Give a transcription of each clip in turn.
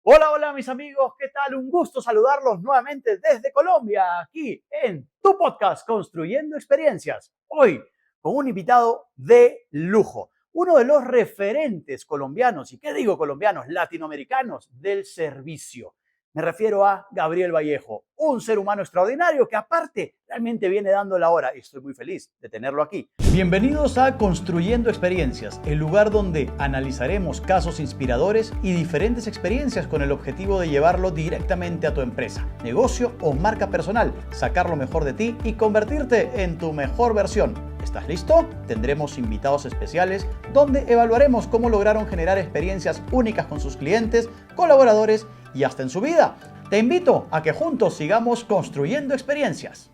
Hola, hola mis amigos, ¿qué tal? Un gusto saludarlos nuevamente desde Colombia, aquí en tu podcast Construyendo Experiencias. Hoy con un invitado de lujo, uno de los referentes colombianos, y qué digo colombianos, latinoamericanos del servicio. Me refiero a Gabriel Vallejo, un ser humano extraordinario que aparte realmente viene dando la hora y estoy muy feliz de tenerlo aquí. Bienvenidos a Construyendo Experiencias, el lugar donde analizaremos casos inspiradores y diferentes experiencias con el objetivo de llevarlo directamente a tu empresa, negocio o marca personal, sacar lo mejor de ti y convertirte en tu mejor versión. ¿Estás listo? Tendremos invitados especiales donde evaluaremos cómo lograron generar experiencias únicas con sus clientes, colaboradores y hasta en su vida. Te invito a que juntos sigamos construyendo experiencias.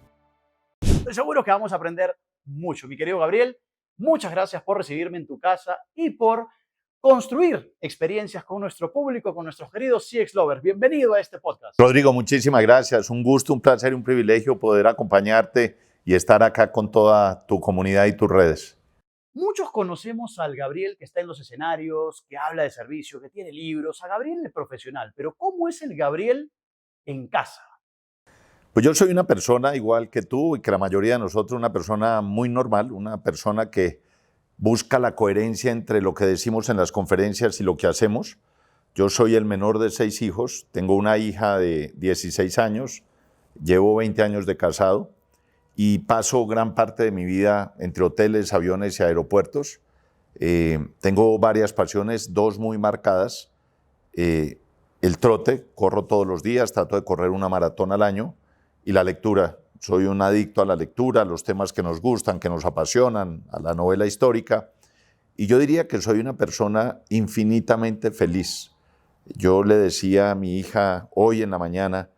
Estoy seguro que vamos a aprender mucho. Mi querido Gabriel, muchas gracias por recibirme en tu casa y por construir experiencias con nuestro público, con nuestros queridos CX Lovers. Bienvenido a este podcast. Rodrigo, muchísimas gracias. Un gusto, un placer y un privilegio poder acompañarte y estar acá con toda tu comunidad y tus redes. Muchos conocemos al Gabriel que está en los escenarios, que habla de servicio, que tiene libros, a Gabriel el profesional, pero ¿cómo es el Gabriel en casa? Pues yo soy una persona igual que tú y que la mayoría de nosotros, una persona muy normal, una persona que busca la coherencia entre lo que decimos en las conferencias y lo que hacemos. Yo soy el menor de 6 hijos, tengo una hija de 16 años, llevo 20 años de casado y paso gran parte de mi vida entre hoteles, aviones y aeropuertos. Tengo varias pasiones, dos muy marcadas. El trote, corro todos los días, trato de correr una maratón al año, y la lectura. Soy un adicto a la lectura, a los temas que nos gustan, que nos apasionan, a la novela histórica. Y yo diría que soy una persona infinitamente feliz. Yo le decía a mi hija hoy en la mañana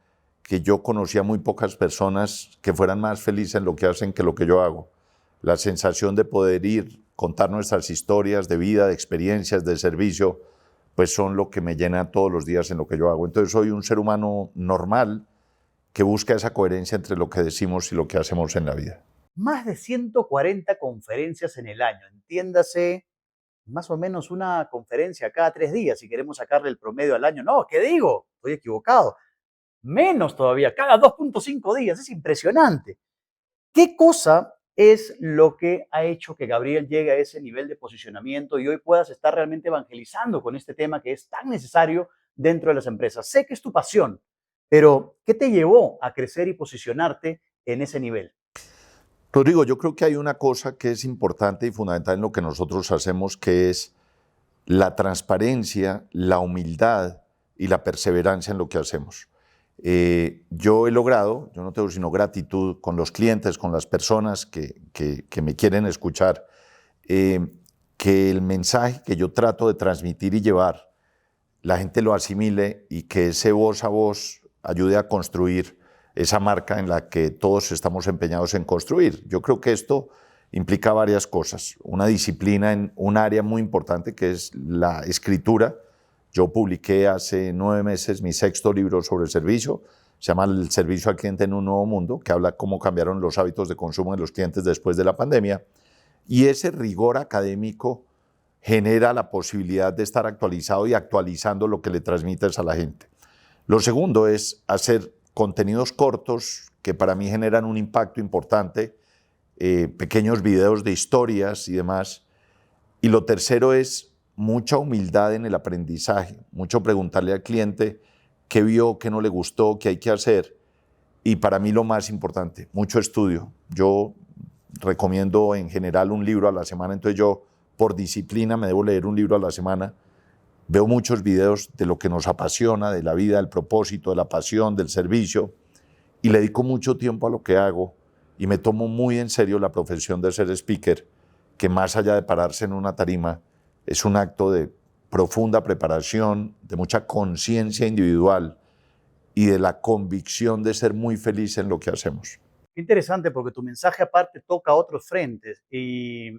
que yo conocía muy pocas personas que fueran más felices en lo que hacen que lo que yo hago. La sensación de poder ir, contar nuestras historias de vida, de experiencias, de servicio, pues son lo que me llena todos los días en lo que yo hago. Entonces soy un ser humano normal que busca esa coherencia entre lo que decimos y lo que hacemos en la vida. Más de 140 conferencias en el año, entiéndase, más o menos una conferencia cada 3 días si queremos sacarle el promedio al año. No, ¿qué digo? Estoy equivocado. Menos todavía, cada 2.5 días, es impresionante. ¿Qué cosa es lo que ha hecho que Gabriel llegue a ese nivel de posicionamiento y hoy puedas estar realmente evangelizando con este tema que es tan necesario dentro de las empresas? Sé que es tu pasión, pero ¿qué te llevó a crecer y posicionarte en ese nivel? Rodrigo, yo creo que hay una cosa que es importante y fundamental en lo que nosotros hacemos, que es la transparencia, la humildad y la perseverancia en lo que hacemos. Yo he logrado, yo no tengo sino gratitud con los clientes, con las personas que me quieren escuchar, eh, que el mensaje que yo trato de transmitir y llevar, la gente lo asimile y que ese voz a voz ayude a construir esa marca en la que todos estamos empeñados en construir. Yo creo que esto implica varias cosas. Una disciplina en un área muy importante que es la escritura. Yo publiqué hace 9 meses mi 6º libro sobre el servicio. Se llama El servicio al cliente en un nuevo mundo, que habla cómo cambiaron los hábitos de consumo de los clientes después de la pandemia. Y ese rigor académico genera la posibilidad de estar actualizado y actualizando lo que le transmites a la gente. Lo segundo es hacer contenidos cortos que para mí generan un impacto importante, pequeños videos de historias y demás. Y lo tercero es mucha humildad en el aprendizaje, mucho preguntarle al cliente qué vio, qué no le gustó, qué hay que hacer. Y para mí lo más importante, mucho estudio. Yo recomiendo en general un libro a la semana, entonces yo por disciplina me debo leer un libro a la semana. Veo muchos videos de lo que nos apasiona, de la vida, del propósito, de la pasión, del servicio, y le dedico mucho tiempo a lo que hago y me tomo muy en serio la profesión de ser speaker, que más allá de pararse en una tarima, es un acto de profunda preparación, de mucha conciencia individual y de la convicción de ser muy feliz en lo que hacemos. Qué interesante porque tu mensaje aparte toca otros frentes y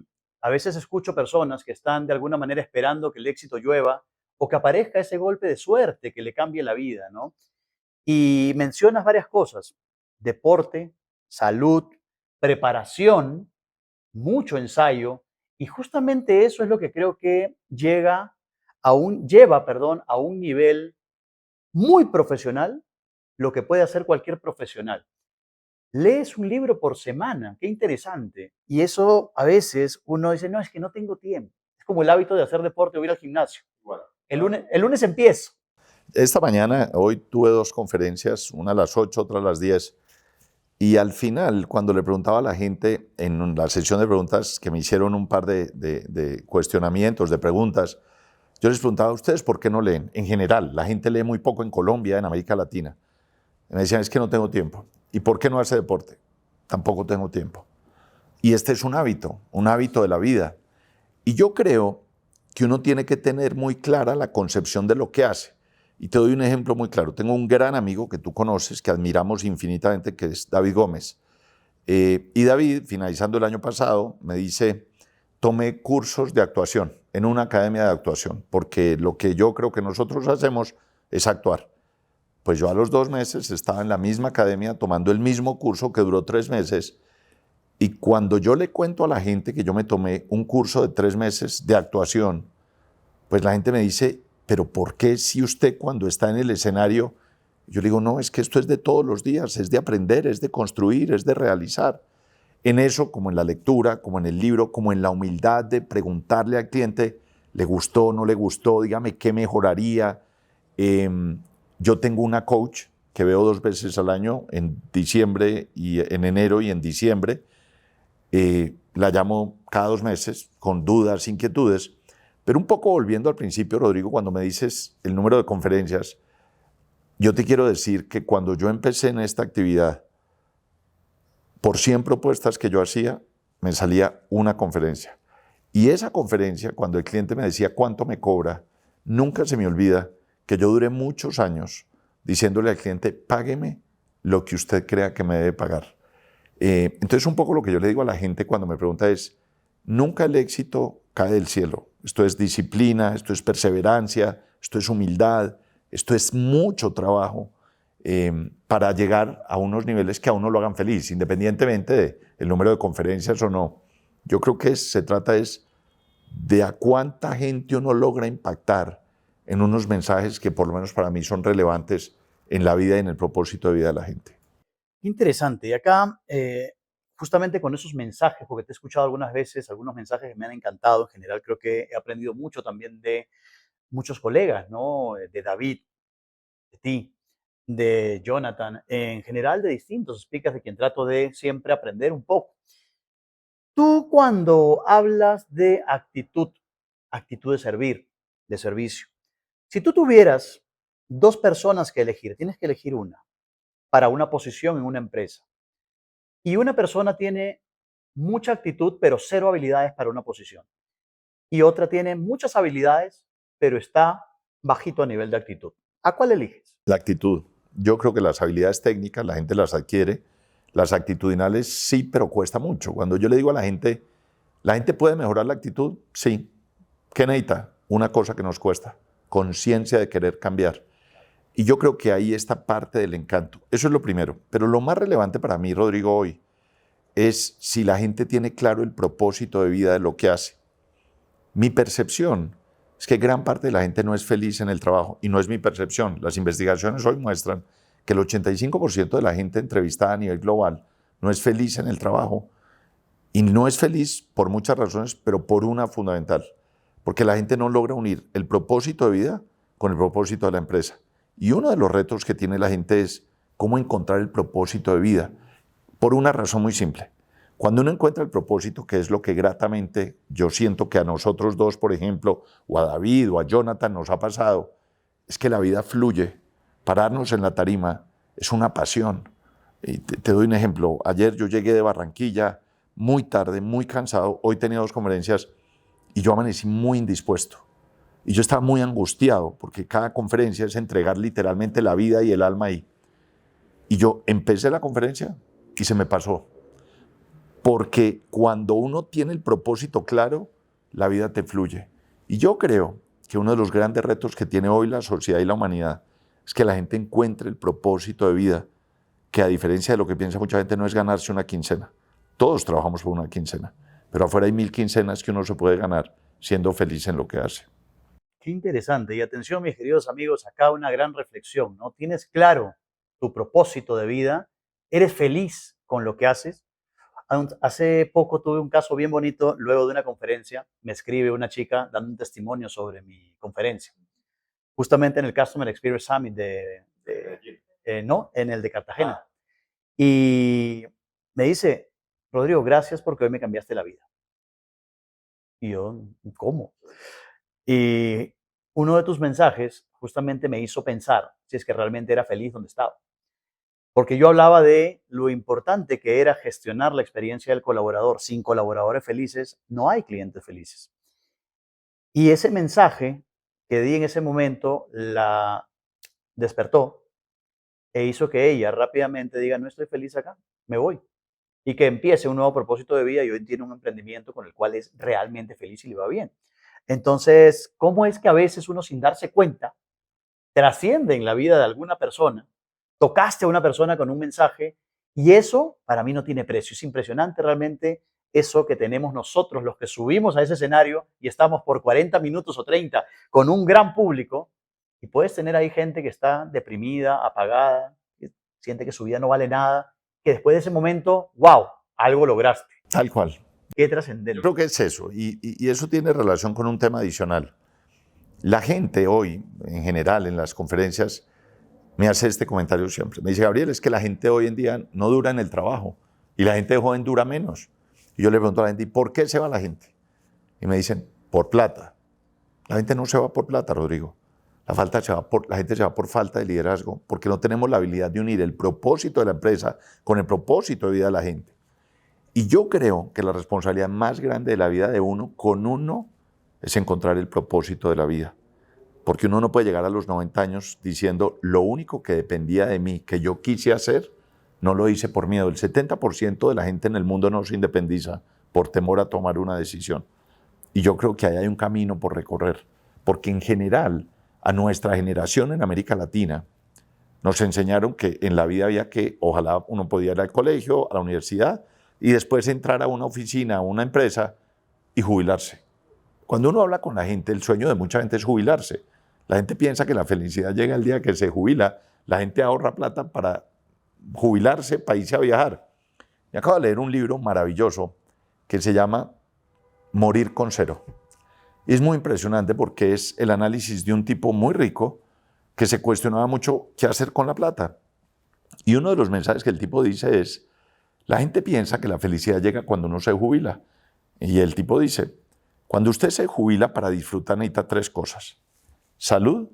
a veces escucho personas que están de alguna manera esperando que el éxito llueva o que aparezca ese golpe de suerte que le cambie la vida, ¿no? Y mencionas varias cosas: deporte, salud, preparación, mucho ensayo, y justamente eso es lo que creo que lleva, perdón, a un nivel muy profesional lo que puede hacer cualquier profesional. Lees un libro por semana, qué interesante. Y eso a veces uno dice, no, es que no tengo tiempo. Es como el hábito de hacer deporte o ir al gimnasio. Bueno, el lunes empiezo. Esta mañana, hoy tuve dos conferencias, una a las 8, otra a las 10. Y al final, cuando le preguntaba a la gente en la sesión de preguntas, que me hicieron un par de cuestionamientos, de preguntas, yo les preguntaba a ustedes por qué no leen. En general, la gente lee muy poco en Colombia, en América Latina. Y me decían, es que no tengo tiempo. ¿Y por qué no hace deporte? Tampoco tengo tiempo. Y este es un hábito de la vida. Y yo creo que uno tiene que tener muy clara la concepción de lo que hace. Y te doy un ejemplo muy claro. Tengo un gran amigo que tú conoces, que admiramos infinitamente, que es David Gómez. Y David, finalizando el año pasado, me dice, tomé cursos de actuación en una academia de actuación, porque lo que yo creo que nosotros hacemos es actuar. Pues yo a los 2 meses estaba en la misma academia tomando el mismo curso que duró 3 meses. Y cuando yo le cuento a la gente que yo me tomé un curso de 3 meses de actuación, pues la gente me dice, pero ¿por qué si usted cuando está en el escenario? Yo le digo, no, es que esto es de todos los días, es de aprender, es de construir, es de realizar. En eso, como en la lectura, como en el libro, como en la humildad de preguntarle al cliente, ¿le gustó, no le gustó? Dígame qué mejoraría. Yo tengo una coach que veo 2 veces al año, en diciembre y en enero y en diciembre. La llamo cada 2 meses con dudas, inquietudes. Pero un poco volviendo al principio, Rodrigo, cuando me dices el número de conferencias, yo te quiero decir que cuando yo empecé en esta actividad, por 100 propuestas que yo hacía, me salía una conferencia. Y esa conferencia, cuando el cliente me decía cuánto me cobra, nunca se me olvida que yo duré muchos años diciéndole al cliente, págueme lo que usted crea que me debe pagar. Entonces, un poco lo que yo le digo a la gente cuando me pregunta es, nunca el éxito cae del cielo. Esto es disciplina, esto es perseverancia, esto es humildad, esto es mucho trabajo para llegar a unos niveles que a uno lo hagan feliz, independientemente del número de conferencias o no. Yo creo que se trata de a cuánta gente uno logra impactar en unos mensajes que por lo menos para mí son relevantes en la vida y en el propósito de vida de la gente. Interesante. Y acá, justamente con esos mensajes, porque te he escuchado algunas veces, algunos mensajes que me han encantado. En general, creo que he aprendido mucho también de muchos colegas, ¿no? De David, de ti, de Jonathan, en general de distintos speakers de quien trato de siempre aprender un poco. Tú cuando hablas de actitud de servir, de servicio, si tú tuvieras 2 personas que elegir, tienes que elegir una para una posición en una empresa. Y una persona tiene mucha actitud, pero cero habilidades para una posición. Y otra tiene muchas habilidades, pero está bajito a nivel de actitud. ¿A cuál eliges? La actitud. Yo creo que las habilidades técnicas la gente las adquiere, las actitudinales sí, pero cuesta mucho. Cuando yo le digo a la gente puede mejorar la actitud, sí. ¿Qué necesita? Una cosa que nos cuesta, conciencia de querer cambiar. Y yo creo que ahí está parte del encanto. Eso es lo primero. Pero lo más relevante para mí, Rodrigo, hoy es si la gente tiene claro el propósito de vida de lo que hace. Mi percepción es que gran parte de la gente no es feliz en el trabajo y no es mi percepción. Las investigaciones hoy muestran que el 85% de la gente entrevistada a nivel global no es feliz en el trabajo y no es feliz por muchas razones, pero por una fundamental, porque la gente no logra unir el propósito de vida con el propósito de la empresa. Y uno de los retos que tiene la gente es cómo encontrar el propósito de vida, por una razón muy simple. Cuando uno encuentra el propósito, que es lo que gratamente yo siento que a nosotros dos, por ejemplo, o a David o a Jonathan nos ha pasado, es que la vida fluye. Pararnos en la tarima es una pasión. Y te doy un ejemplo. Ayer yo llegué de Barranquilla muy tarde, muy cansado. Hoy tenía 2 conferencias y yo amanecí muy indispuesto. Y yo estaba muy angustiado porque cada conferencia es entregar literalmente la vida y el alma ahí. Y yo empecé la conferencia y se me pasó. Porque cuando uno tiene el propósito claro, la vida te fluye. Y yo creo que uno de los grandes retos que tiene hoy la sociedad y la humanidad es que la gente encuentre el propósito de vida, que a diferencia de lo que piensa mucha gente no es ganarse una quincena. Todos trabajamos por una quincena, pero afuera hay 1000 quincenas que uno se puede ganar siendo feliz en lo que hace. Qué interesante. Y atención, mis queridos amigos, acá una gran reflexión, ¿no? ¿Tienes claro tu propósito de vida? ¿Eres feliz con lo que haces? Hace poco tuve un caso bien bonito, luego de una conferencia, me escribe una chica dando un testimonio sobre mi conferencia, justamente en el Customer Experience Summit no, en el de Cartagena. Y me dice, Rodrigo, gracias porque hoy me cambiaste la vida. Y yo, ¿cómo? Y uno de tus mensajes justamente me hizo pensar si es que realmente era feliz donde estaba. Porque yo hablaba de lo importante que era gestionar la experiencia del colaborador. Sin colaboradores felices, no hay clientes felices. Y ese mensaje que di en ese momento la despertó e hizo que ella rápidamente diga, no estoy feliz acá, me voy. Y que empiece un nuevo propósito de vida y hoy tiene un emprendimiento con el cual es realmente feliz y le va bien. Entonces, ¿cómo es que a veces uno sin darse cuenta trasciende en la vida de alguna persona? Tocaste a una persona con un mensaje y eso para mí no tiene precio. Es impresionante realmente eso que tenemos nosotros, los que subimos a ese escenario y estamos por 40 minutos o 30 con un gran público y puedes tener ahí gente que está deprimida, apagada, que siente que su vida no vale nada, que después de ese momento, wow, algo lograste. Tal cual. Qué Yo trascendente. creo que es eso, y eso tiene relación con un tema adicional. La gente hoy, en general, en las conferencias, me hace este comentario siempre. Me dice, Gabriel, es que la gente hoy en día no dura en el trabajo y la gente joven dura menos. Y yo le pregunto a la gente, ¿y por qué se va la gente? Y me dicen, por plata. La gente no se va por plata, Rodrigo. La gente se va por falta de liderazgo, porque no tenemos la habilidad de unir el propósito de la empresa con el propósito de vida de la gente. Y yo creo que la responsabilidad más grande de la vida de uno, con uno, es encontrar el propósito de la vida. Porque uno no puede llegar a los 90 años diciendo, lo único que dependía de mí, que yo quise hacer, no lo hice por miedo. El 70% de la gente en el mundo no se independiza por temor a tomar una decisión. Y yo creo que ahí hay un camino por recorrer. Porque en general, a nuestra generación en América Latina, nos enseñaron que en la vida había que, ojalá uno podía ir al colegio, a la universidad, y después entrar a una oficina, a una empresa y jubilarse. Cuando uno habla con la gente, el sueño de mucha gente es jubilarse. La gente piensa que la felicidad llega el día que se jubila. La gente ahorra plata para jubilarse, para irse a viajar. Me acabo de leer un libro maravilloso que se llama Morir con cero. Y es muy impresionante porque es el análisis de un tipo muy rico que se cuestionaba mucho qué hacer con la plata. Y uno de los mensajes que el tipo dice es, la gente piensa que la felicidad llega cuando uno se jubila. Y el tipo dice, cuando usted se jubila para disfrutar necesita 3 cosas. Salud,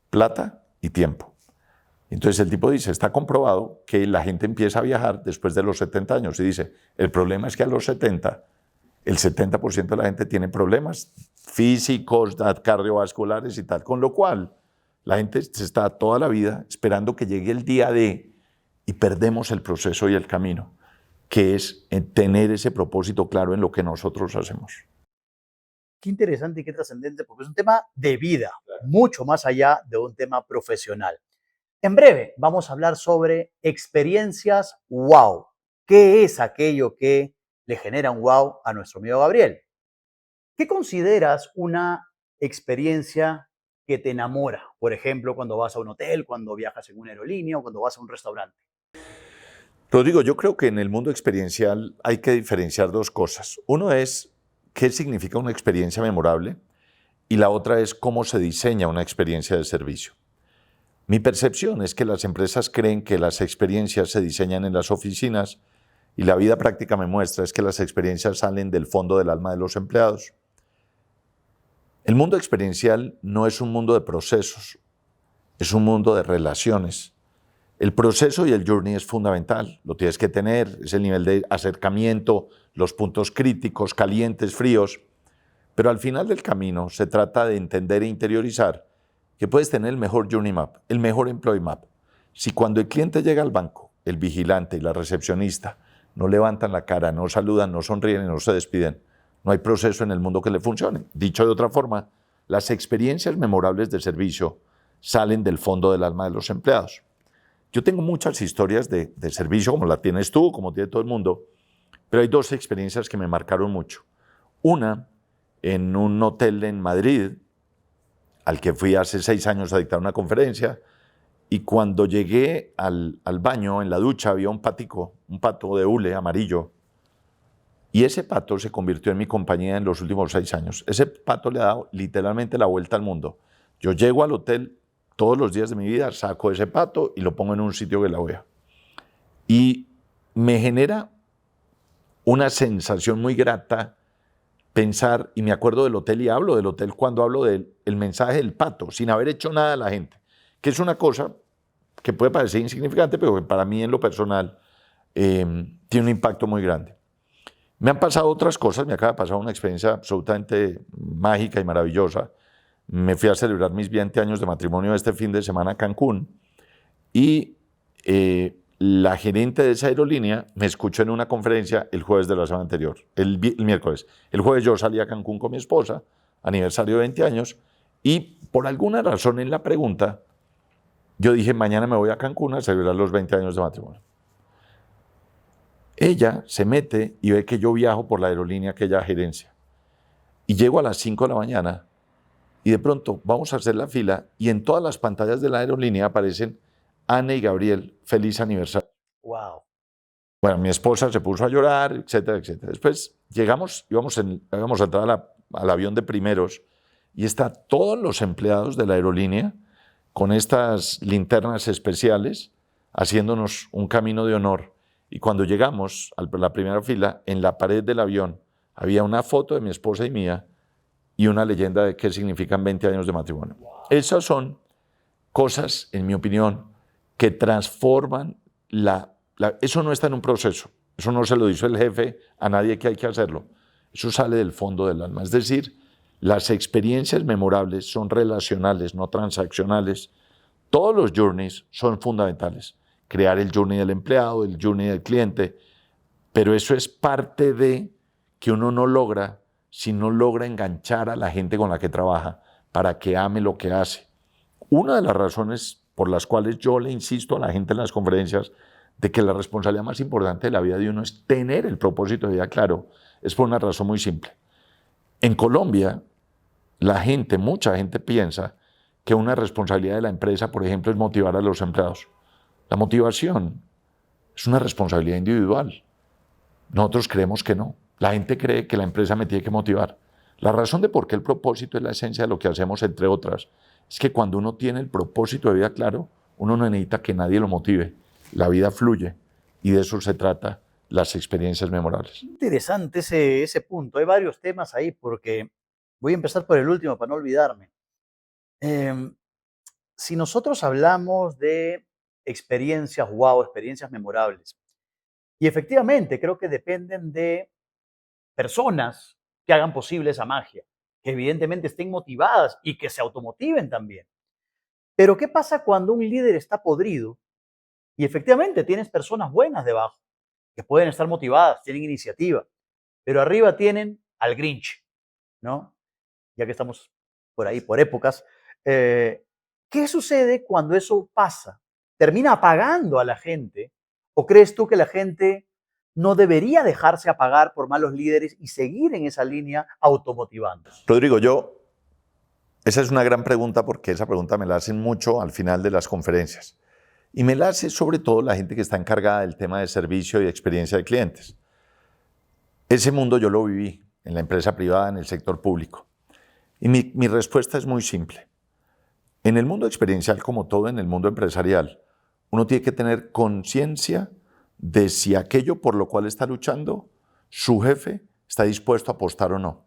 plata y tiempo. Entonces el tipo dice, está comprobado que la gente empieza a viajar después de los 70 años. Y dice, el problema es que a los 70, el 70% de la gente tiene problemas físicos, cardiovasculares y tal. Con lo cual, la gente se está toda la vida esperando que llegue el día D y perdemos el proceso y el camino, que es tener ese propósito claro en lo que nosotros hacemos. Qué interesante y qué trascendente, porque es un tema de vida, mucho más allá de un tema profesional. En breve vamos a hablar sobre experiencias wow. ¿Qué es aquello que le genera un wow a nuestro amigo Gabriel? ¿Qué consideras una experiencia que te enamora? Por ejemplo, cuando vas a un hotel, cuando viajas en una aerolínea o cuando vas a un restaurante. Rodrigo, yo creo que en el mundo experiencial hay que diferenciar 2 cosas. Uno es qué significa una experiencia memorable y la otra es cómo se diseña una experiencia de servicio. Mi percepción es que las empresas creen que las experiencias se diseñan en las oficinas y la vida práctica me muestra es que las experiencias salen del fondo del alma de los empleados. El mundo experiencial no es un mundo de procesos, es un mundo de relaciones. El proceso y el journey es fundamental, lo tienes que tener, es el nivel de acercamiento, los puntos críticos, calientes, fríos, pero al final del camino se trata de entender e interiorizar que puedes tener el mejor journey map, el mejor employee map. Si cuando el cliente llega al banco, el vigilante y la recepcionista no levantan la cara, no saludan, no sonríen y no se despiden, no hay proceso en el mundo que le funcione. Dicho de otra forma, las experiencias memorables de servicio salen del fondo del alma de los empleados. Yo tengo muchas historias de servicio, como la tienes tú, como tiene todo el mundo, pero hay 2 experiencias que me marcaron mucho. Una, en un hotel en Madrid, al que fui hace 6 años a dictar una conferencia, y cuando llegué al baño, en la ducha, había un pato de hule amarillo, y ese pato se convirtió en mi compañía en los últimos 6 años. Ese pato le ha dado literalmente la vuelta al mundo. Yo llego al hotel todos los días de mi vida, saco ese pato y lo pongo en un sitio que la vea. Y me genera una sensación muy grata pensar, y me acuerdo del hotel y hablo del hotel cuando hablo del mensaje del pato, sin haber hecho nada a la gente, que es una cosa que puede parecer insignificante, pero que para mí en lo personal tiene un impacto muy grande. Me han pasado otras cosas, me acaba de pasar una experiencia absolutamente mágica y maravillosa. Me fui a celebrar mis 20 años de matrimonio este fin de semana a Cancún y la gerente de esa aerolínea me escuchó en una conferencia el jueves de la semana anterior, el miércoles. El jueves yo salí a Cancún con mi esposa, aniversario de 20 años, y por alguna razón en la pregunta yo dije, mañana me voy a Cancún a celebrar los 20 años de matrimonio. Ella se mete y ve que yo viajo por la aerolínea que ella gerencia. Y llego a las 5 de la mañana y de pronto vamos a hacer la fila y en todas las pantallas de la aerolínea aparecen Ana y Gabriel, feliz aniversario. Wow. Bueno, mi esposa se puso a llorar, etcétera, etcétera. Después llegamos, íbamos a entrar al avión de primeros y están todos los empleados de la aerolínea con estas linternas especiales haciéndonos un camino de honor. Y cuando llegamos a la primera fila, en la pared del avión había una foto de mi esposa y mía y una leyenda de qué significan 20 años de matrimonio. Esas son cosas, en mi opinión, que transforman eso no está en un proceso, eso no se lo dice el jefe a nadie que hay que hacerlo, eso sale del fondo del alma. Es decir, las experiencias memorables son relacionales, no transaccionales. Todos los journeys son fundamentales. Crear el journey del empleado, el journey del cliente, pero eso es parte de que uno no logra si no logra enganchar a la gente con la que trabaja para que ame lo que hace. Una de las razones por las cuales yo le insisto a la gente en las conferencias de que la responsabilidad más importante de la vida de uno es tener el propósito de vida claro, es por una razón muy simple. En Colombia, mucha gente piensa que una responsabilidad de la empresa, por ejemplo, es motivar a los empleados. La motivación es una responsabilidad individual. Nosotros creemos que no. La gente cree que la empresa me tiene que motivar. La razón de por qué el propósito es la esencia de lo que hacemos, entre otras, es que cuando uno tiene el propósito de vida claro, uno no necesita que nadie lo motive. La vida fluye y de eso se trata las experiencias memorables. Interesante ese punto. Hay varios temas ahí porque voy a empezar por el último para no olvidarme. Si nosotros hablamos de experiencias wow, experiencias memorables, y efectivamente creo que dependen de personas que hagan posible esa magia, que evidentemente estén motivadas y que se automotiven también. Pero ¿qué pasa cuando un líder está podrido y efectivamente tienes personas buenas debajo, que pueden estar motivadas, tienen iniciativa, pero arriba tienen al Grinch, ¿no? Ya que estamos por ahí, por épocas. ¿Qué sucede cuando eso pasa? ¿Termina apagando a la gente? ¿O crees tú que la gente no debería dejarse apagar por malos líderes y seguir en esa línea automotivándose? Rodrigo, esa es una gran pregunta porque esa pregunta me la hacen mucho al final de las conferencias. Y me la hace sobre todo la gente que está encargada del tema de servicio y experiencia de clientes. Ese mundo yo lo viví en la empresa privada, en el sector público. Y mi respuesta es muy simple. En el mundo experiencial, como todo en el mundo empresarial, uno tiene que tener conciencia de si aquello por lo cual está luchando, su jefe está dispuesto a apostar o no.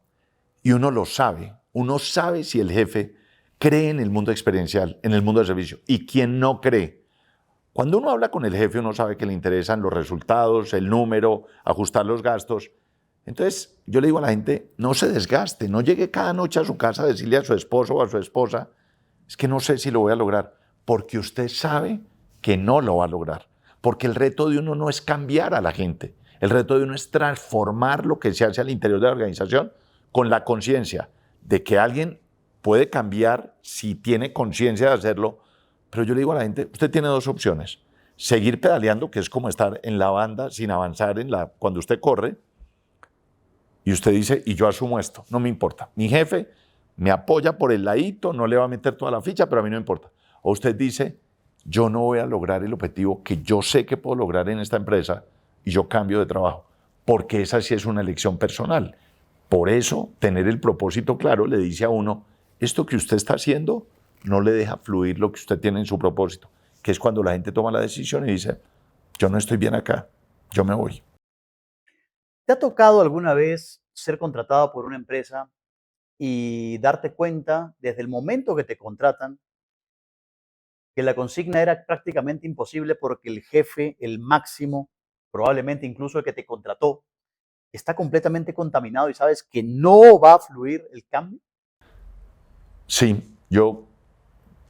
Y uno lo sabe. Uno sabe si el jefe cree en el mundo experiencial, en el mundo de servicio, y quién no cree. Cuando uno habla con el jefe, uno sabe que le interesan los resultados, el número, ajustar los gastos. Entonces, yo le digo a la gente, no se desgaste, no llegue cada noche a su casa a decirle a su esposo o a su esposa, es que no sé si lo voy a lograr, porque usted sabe que no lo va a lograr. Porque el reto de uno no es cambiar a la gente, el reto de uno es transformar lo que se hace al interior de la organización con la conciencia de que alguien puede cambiar si tiene conciencia de hacerlo. Pero yo le digo a la gente, usted tiene dos opciones. Seguir pedaleando, que es como estar en la banda sin avanzar cuando usted corre, y usted dice, y yo asumo esto, no me importa. Mi jefe me apoya por el ladito, no le va a meter toda la ficha, pero a mí no me importa. O usted dice, yo no voy a lograr el objetivo que yo sé que puedo lograr en esta empresa y yo cambio de trabajo, porque esa sí es una elección personal. Por eso, tener el propósito claro le dice a uno, esto que usted está haciendo no le deja fluir lo que usted tiene en su propósito, que es cuando la gente toma la decisión y dice, yo no estoy bien acá, yo me voy. ¿Te ha tocado alguna vez ser contratado por una empresa y darte cuenta desde el momento que te contratan que la consigna era prácticamente imposible porque el jefe, el máximo, probablemente incluso el que te contrató, está completamente contaminado y sabes que no va a fluir el cambio? Sí,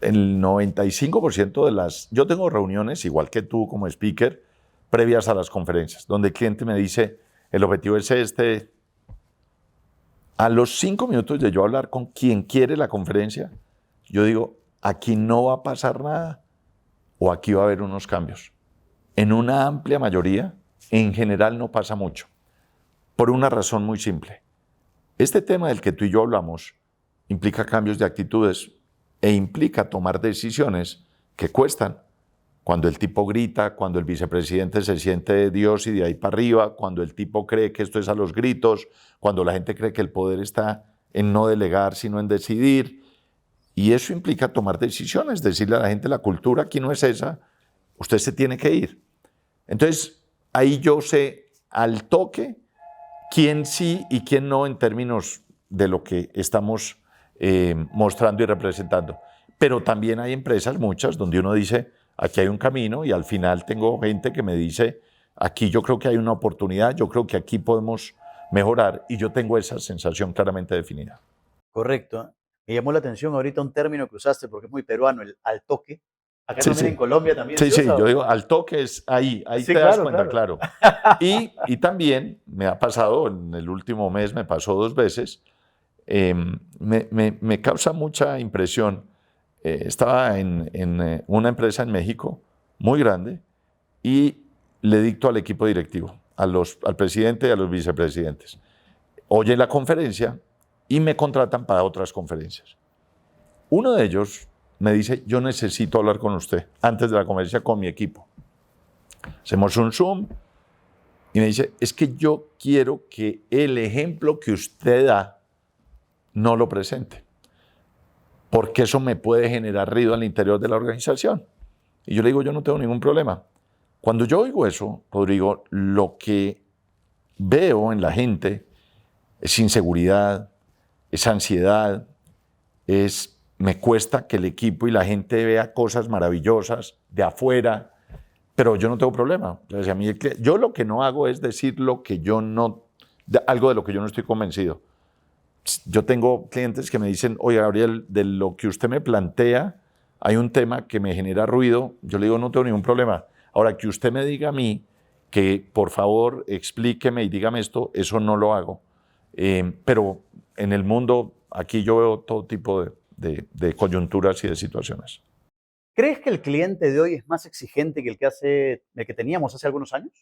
el 95% de yo tengo reuniones, igual que tú como speaker, previas a las conferencias, donde el cliente me dice, el objetivo es este. A los 5 minutos de yo hablar con quien quiere la conferencia, yo digo, aquí no va a pasar nada o aquí va a haber unos cambios. En una amplia mayoría, en general no pasa mucho, por una razón muy simple. Este tema del que tú y yo hablamos implica cambios de actitudes e implica tomar decisiones que cuestan. Cuando el tipo grita, cuando el vicepresidente se siente Dios y de ahí para arriba, cuando el tipo cree que esto es a los gritos, cuando la gente cree que el poder está en no delegar, sino en decidir. Y eso implica tomar decisiones, decirle a la gente, la cultura aquí no es esa, usted se tiene que ir. Entonces, ahí yo sé al toque quién sí y quién no en términos de lo que estamos mostrando y representando. Pero también hay empresas, muchas, donde uno dice, aquí hay un camino y al final tengo gente que me dice, aquí yo creo que hay una oportunidad, yo creo que aquí podemos mejorar y yo tengo esa sensación claramente definida. Correcto. Me llamó la atención ahorita un término que usaste porque es muy peruano, el al toque. Acá Sí, también en sí. Colombia también Sí, se sí, usa. yo digo, al toque es ahí Sí, te das claro, cuenta, claro. claro. Y también me ha pasado, en el último mes me pasó 2 veces, me causa mucha impresión. Estaba en una empresa en México muy grande y le dicto al equipo directivo, al presidente y a los vicepresidentes. Oye la conferencia y me contratan para otras conferencias. Uno de ellos me dice, yo necesito hablar con usted antes de la conferencia con mi equipo. Hacemos un Zoom y me dice, es que yo quiero que el ejemplo que usted da no lo presente, porque eso me puede generar ruido al interior de la organización. Y yo le digo, yo no tengo ningún problema. Cuando yo oigo eso, Rodrigo, lo que veo en la gente es inseguridad, es ansiedad, me cuesta que el equipo y la gente vea cosas maravillosas de afuera, pero yo no tengo problema. Entonces, yo lo que no hago es decir algo de lo que yo no estoy convencido. Yo tengo clientes que me dicen, oye, Gabriel, de lo que usted me plantea, hay un tema que me genera ruido. Yo le digo, no tengo ningún problema. Ahora, que usted me diga a mí que, por favor, explíqueme y dígame esto, eso no lo hago. Pero en el mundo, aquí yo veo todo tipo de coyunturas y de situaciones. ¿Crees que el cliente de hoy es más exigente que el que teníamos hace algunos años?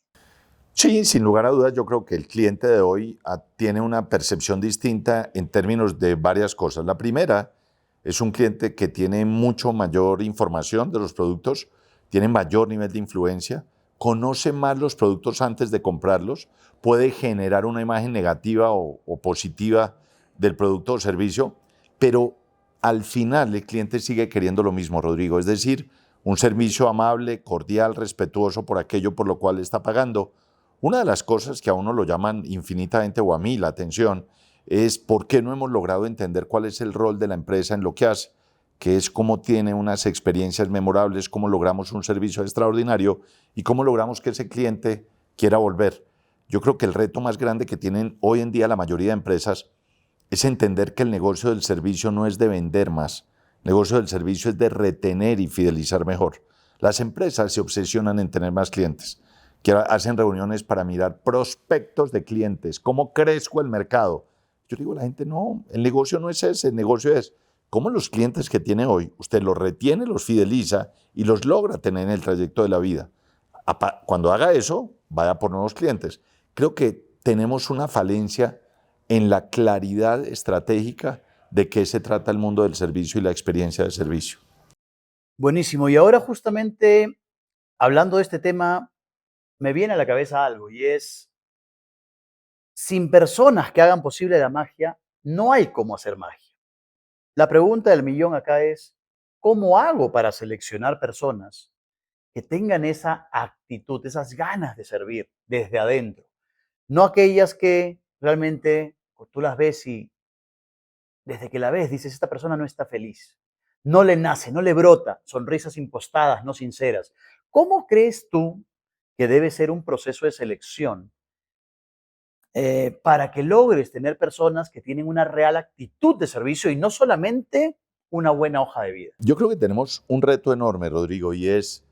Sí, sin lugar a dudas, yo creo que el cliente de hoy tiene una percepción distinta en términos de varias cosas. La primera es un cliente que tiene mucho mayor información de los productos, tiene mayor nivel de influencia, conoce más los productos antes de comprarlos, puede generar una imagen negativa o positiva del producto o servicio, pero al final el cliente sigue queriendo lo mismo, Rodrigo, es decir, un servicio amable, cordial, respetuoso por aquello por lo cual está pagando. Una de las cosas que a uno lo llaman infinitamente, o a mí la atención, es por qué no hemos logrado entender cuál es el rol de la empresa en lo que hace, que es cómo tiene unas experiencias memorables, cómo logramos un servicio extraordinario y cómo logramos que ese cliente quiera volver. Yo creo que el reto más grande que tienen hoy en día la mayoría de empresas es entender que el negocio del servicio no es de vender más, el negocio del servicio es de retener y fidelizar mejor. Las empresas se obsesionan en tener más clientes, que hacen reuniones para mirar prospectos de clientes, cómo crezco el mercado. Yo digo a la gente, no, el negocio no es ese, el negocio es cómo los clientes que tiene hoy, usted los retiene, los fideliza y los logra tener en el trayecto de la vida. Cuando haga eso, vaya por nuevos clientes. Creo que tenemos una falencia en la claridad estratégica de qué se trata el mundo del servicio y la experiencia de servicio. Buenísimo. Y ahora justamente hablando de este tema, me viene a la cabeza algo y es, sin personas que hagan posible la magia, no hay cómo hacer magia. La pregunta del millón acá es, ¿cómo hago para seleccionar personas que tengan esa actitud, esas ganas de servir desde adentro? No aquellas que realmente pues, tú las ves y desde que la ves dices, esta persona no está feliz. No le nace, no le brota, sonrisas impostadas, no sinceras. ¿Cómo crees tú que debe ser un proceso de selección para que logres tener personas que tienen una real actitud de servicio y no solamente una buena hoja de vida? Yo creo que tenemos un reto enorme, Rodrigo, y es,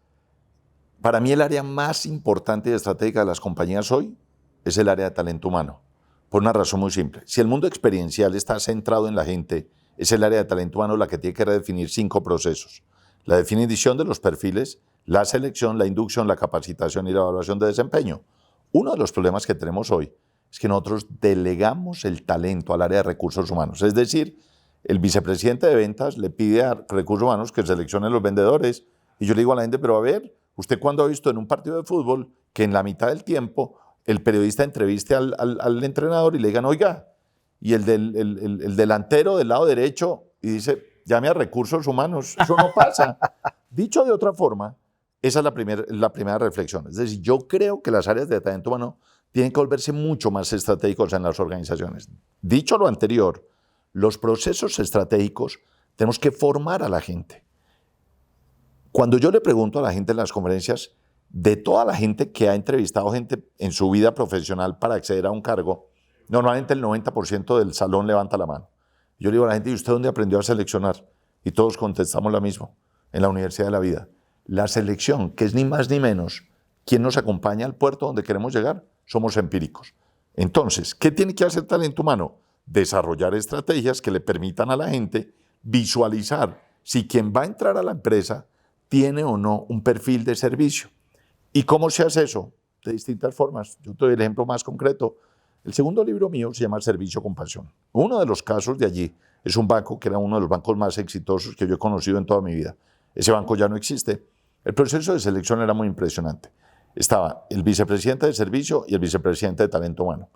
para mí el área más importante y estratégica de las compañías hoy es el área de talento humano, por una razón muy simple. Si el mundo experiencial está centrado en la gente, es el área de talento humano la que tiene que redefinir 5 procesos. La definición de los perfiles, la selección, la inducción, la capacitación y la evaluación de desempeño. Uno de los problemas que tenemos hoy es que nosotros delegamos el talento al área de recursos humanos. Es decir, el vicepresidente de ventas le pide a recursos humanos que seleccione los vendedores y yo le digo a la gente, pero a ver, ¿usted cuándo ha visto en un partido de fútbol que en la mitad del tiempo el periodista entreviste al entrenador y le digan, oiga, y el delantero del lado derecho y dice, llame a recursos humanos? Eso no pasa. Dicho de otra forma, esa es la primera reflexión. Es decir, yo creo que las áreas de talento humano tienen que volverse mucho más estratégicos en las organizaciones. Dicho lo anterior, los procesos estratégicos tenemos que formar a la gente. Cuando yo le pregunto a la gente en las conferencias, de toda la gente que ha entrevistado gente en su vida profesional para acceder a un cargo, normalmente el 90% del salón levanta la mano. Yo le digo a la gente, ¿y usted dónde aprendió a seleccionar? Y todos contestamos lo mismo, en la Universidad de la Vida. La selección, que es ni más ni menos quien nos acompaña al puerto donde queremos llegar, somos empíricos. Entonces, ¿qué tiene que hacer talento humano? Desarrollar estrategias que le permitan a la gente visualizar si quien va a entrar a la empresa tiene o no un perfil de servicio. ¿Y cómo se hace eso? De distintas formas. Yo te doy el ejemplo más concreto. El segundo libro mío se llama Servicio con Pasión. Uno de los casos de allí es un banco que era uno de los bancos más exitosos que yo he conocido en toda mi vida. Ese banco ya no existe. El proceso de selección era muy impresionante. Estaba el vicepresidente de servicio y el vicepresidente de talento humano.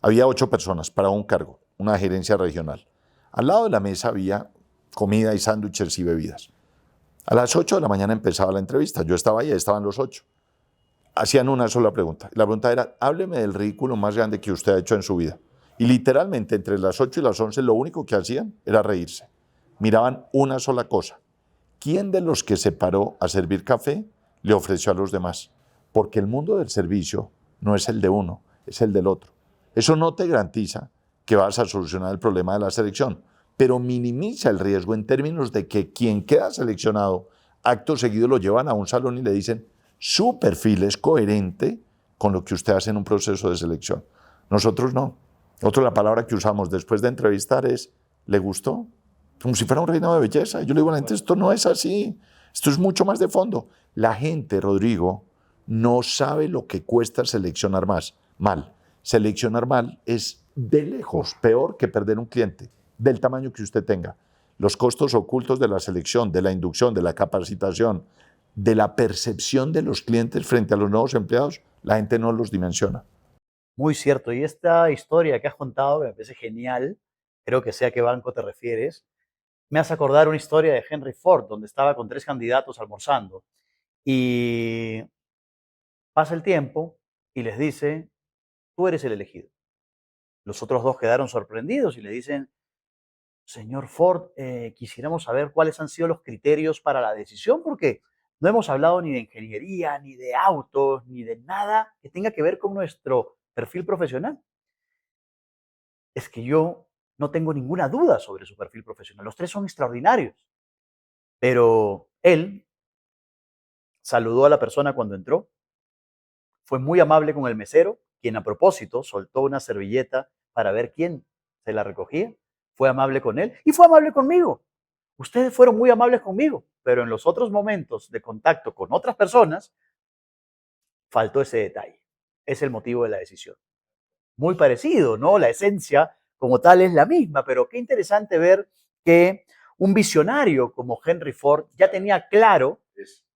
Había 8 personas para un cargo, una gerencia regional. Al lado de la mesa había comida y sándwiches y bebidas. A las 8 de la mañana empezaba la entrevista. Yo estaba ahí, estaban los 8. Hacían una sola pregunta. La pregunta era, hábleme del ridículo más grande que usted ha hecho en su vida. Y literalmente entre las 8 y las 11 lo único que hacían era reírse. Miraban una sola cosa. ¿Quién de los que se paró a servir café le ofreció a los demás? Porque el mundo del servicio no es el de uno, es el del otro. Eso no te garantiza que vas a solucionar el problema de la selección, pero minimiza el riesgo en términos de que quien queda seleccionado, acto seguido lo llevan a un salón y le dicen, su perfil es coherente con lo que usted hace en un proceso de selección. Nosotros no. Nosotros la palabra que usamos después de entrevistar es, ¿le gustó? Como si fuera un reinado de belleza. Yo le digo a la gente, esto no es así. Esto es mucho más de fondo. La gente, Rodrigo, no sabe lo que cuesta seleccionar mal. Seleccionar mal es de lejos peor que perder un cliente, del tamaño que usted tenga. Los costos ocultos de la selección, de la inducción, de la capacitación, de la percepción de los clientes frente a los nuevos empleados, la gente no los dimensiona. Muy cierto. Y esta historia que has contado me parece genial. Creo que sé a qué banco te refieres. Me hace acordar una historia de Henry Ford, donde estaba con 3 candidatos almorzando. Y pasa el tiempo y les dice, tú eres el elegido. Los otros 2 quedaron sorprendidos y le dicen, señor Ford, quisiéramos saber cuáles han sido los criterios para la decisión, porque no hemos hablado ni de ingeniería, ni de autos, ni de nada que tenga que ver con nuestro perfil profesional. Es que yo no tengo ninguna duda sobre su perfil profesional. Los 3 son extraordinarios. Pero él saludó a la persona cuando entró, fue muy amable con el mesero, quien a propósito soltó una servilleta para ver quién se la recogía. Fue amable con él y fue amable conmigo. Ustedes fueron muy amables conmigo, pero en los otros momentos de contacto con otras personas, faltó ese detalle. Es el motivo de la decisión. Muy parecido, ¿no? La esencia como tal es la misma, pero qué interesante ver que un visionario como Henry Ford ya tenía claro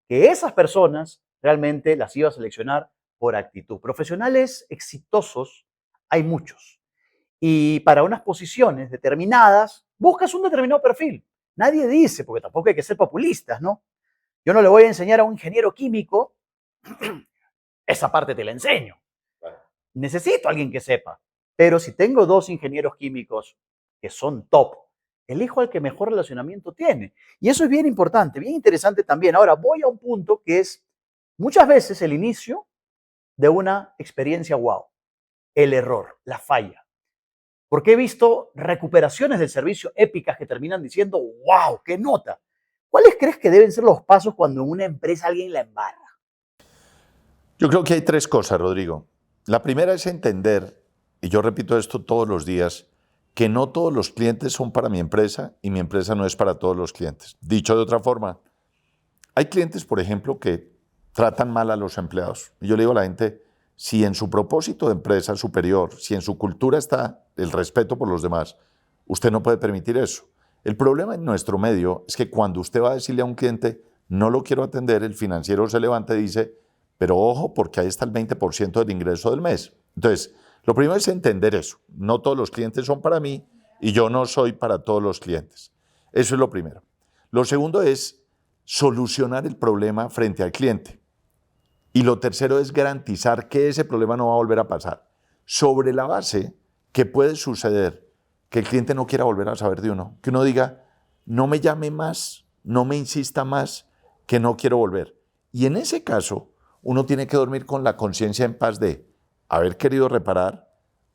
que esas personas realmente las iba a seleccionar por actitud. Profesionales exitosos hay muchos. Y para unas posiciones determinadas, buscas un determinado perfil. Nadie dice, porque tampoco hay que ser populistas, ¿no? Yo no le voy a enseñar a un ingeniero químico, esa parte te la enseño. Necesito a alguien que sepa. Pero si tengo dos ingenieros químicos que son top, elijo al que mejor relacionamiento tiene. Y eso es bien importante, bien interesante también. Ahora voy a un punto que es muchas veces el inicio de una experiencia wow, el error, la falla. Porque he visto recuperaciones del servicio épicas que terminan diciendo, wow, qué nota. ¿Cuáles crees que deben ser los pasos cuando en una empresa alguien la embarra? Yo creo que hay tres cosas, Rodrigo. La primera es entender, y yo repito esto todos los días, que no todos los clientes son para mi empresa y mi empresa no es para todos los clientes. Dicho de otra forma, hay clientes, por ejemplo, que tratan mal a los empleados. Y yo le digo a la gente, si en su propósito de empresa superior, si en su cultura está el respeto por los demás, usted no puede permitir eso. El problema en nuestro medio es que cuando usted va a decirle a un cliente, no lo quiero atender, el financiero se levanta y dice, pero ojo, porque ahí está el 20% del ingreso del mes. Entonces, lo primero es entender eso. No todos los clientes son para mí y yo no soy para todos los clientes. Eso es lo primero. Lo segundo es solucionar el problema frente al cliente. Y lo tercero es garantizar que ese problema no va a volver a pasar. Sobre la base que puede suceder que el cliente no quiera volver a saber de uno, que uno diga, no me llame más, no me insista más, que no quiero volver. Y en ese caso, uno tiene que dormir con la conciencia en paz de haber querido reparar,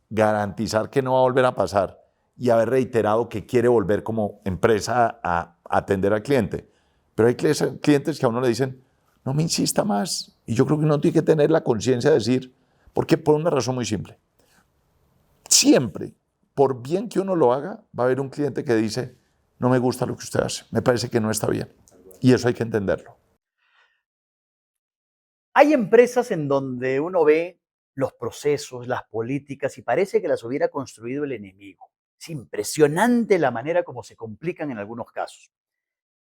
garantizar que no va a volver a pasar y haber reiterado que quiere volver como empresa a atender al cliente. Pero hay clientes que a uno le dicen, no me insista más. Y yo creo que uno tiene que tener la conciencia de decir, porque por una razón muy simple. Siempre, por bien que uno lo haga, va a haber un cliente que dice, no me gusta lo que usted hace, me parece que no está bien. Y eso hay que entenderlo. Hay empresas en donde uno ve los procesos, las políticas y parece que las hubiera construido el enemigo. Es impresionante la manera como se complican en algunos casos.